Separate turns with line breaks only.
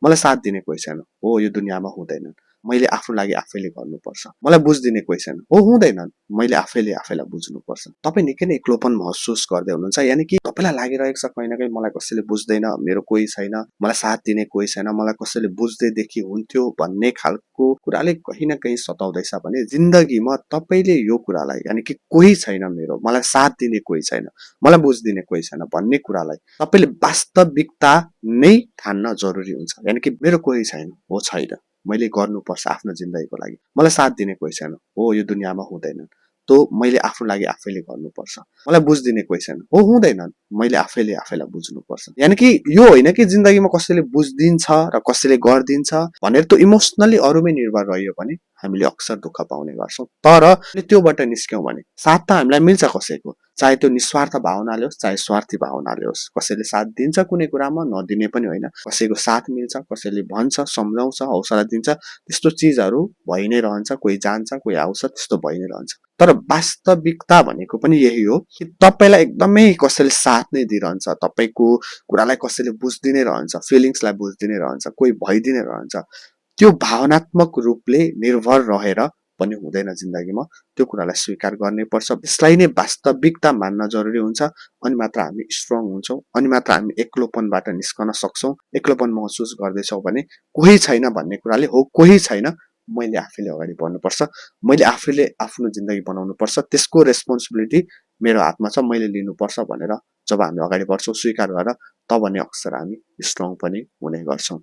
मलाई साथ दिने कोही छैन। हो, यो दुनियाँमा हुँदैनन्। मैले आफ्नो लागि आफैले गर्नुपर्छ। मलाई बुझ्दिने कोही छैन। हो, हुँदैनन्। मैले आफैले आफैलाई बुझ्नुपर्छ। तपाईँ निकै नै एक्लोपन महसुस गर्दै हुनुहुन्छ, यानि कि तपाईँलाई लागिरहेको छ कहीँ न कहीँ मलाई कसैले बुझ्दैन, मेरो कोही छैन, मलाई साथ दिने कोही छैन, मलाई कसैले बुझ्दैदेखि हुन्थ्यो भन्ने खालको कुराले कहीँ न कहीँ सताउँदैछ भने जिन्दगीमा तपाईँले यो कुरालाई, यानि कि कोही छैन मेरो, मलाई साथ दिने कोही छैन, मलाई बुझ्दिने कोही छैन भन्ने कुरालाई तपाईँले वास्तविकता नै ठान्न जरुरी हुन्छ। यानि कि मेरो कोही छैन, हो छैन, मैले गर्नुपर्छ आफ्नो जिन्दगीको लागि। मलाई साथ दिने कोही छैन, हो यो दुनियाँमा हुँदैनन्। तो मैले आफ्नो लागि आफैले गर्नुपर्छ। मलाई बुझ्दिने कोही छैन, हो हुँदैनन्। मैले आफैले आफैलाई बुझ्नुपर्छ। यानि कि यो होइन कि जिन्दगीमा कसैले बुझ्दिन्छ र कसैले गर्दिन्छ भनेर त्यो इमोसनली अरूमै निर्भर रह्यो भने हामीले अक्सर दुःख पाउने गर्छौँ। तर त्योबाट निस्क्यौँ भने साथ त हामीलाई मिल्छ कसैको, चाहे त्यो निस्वार्थ भावनाले होस् चाहे स्वार्थी भावनाले होस्। कसैले साथ दिन्छ कुनै कुरामा, नदिने पनि होइन, कसैको साथ मिल्छ, कसैले भन्छ, सम्झाउँछ, हौसला दिन्छ, त्यस्तो चिजहरू भइ नै रहन्छ। कोही जान्छ, कोही आउँछ, त्यस्तो भइ नै रहन्छ। तर वास्तविकता भनेको पनि यही हो कि तपाईँलाई एकदमै कसैले साथ नै दिइरहन्छ, तपाईँको कुरालाई कसैले बुझ्दिनै रहन्छ, फिलिङ्सलाई बुझ्दिनै रहन्छ, कोही भइदिनै रहन्छ। त्यो भावनात्मक रूपले निर्भर रहेर पनि हुँदैन जिन्दगीमा। त्यो कुरालाई स्वीकार गर्नै पर्छ। यसलाई नै वास्तविकता मान्न जरुरी हुन्छ। अनि मात्र हामी स्ट्रङ हुन्छौँ, अनि मात्र हामी एक्लोपनबाट निस्कन सक्छौँ। एक्लोपन महसुस गर्दैछौँ भने कोही छैन भन्ने कुराले, हो कोही छैन, मैले आफैले अगाडि बढ्नुपर्छ, मैले आफैले आफ्नो जिन्दगी बनाउनुपर्छ, त्यसको रेस्पोन्सिबिलिटी मेरो हातमा छ, मैले लिनुपर्छ भनेर जब हामी अगाडि बढ्छौँ स्वीकार गरेर, तब नै अक्सर हामी स्ट्रङ पनि हुने गर्छौँ।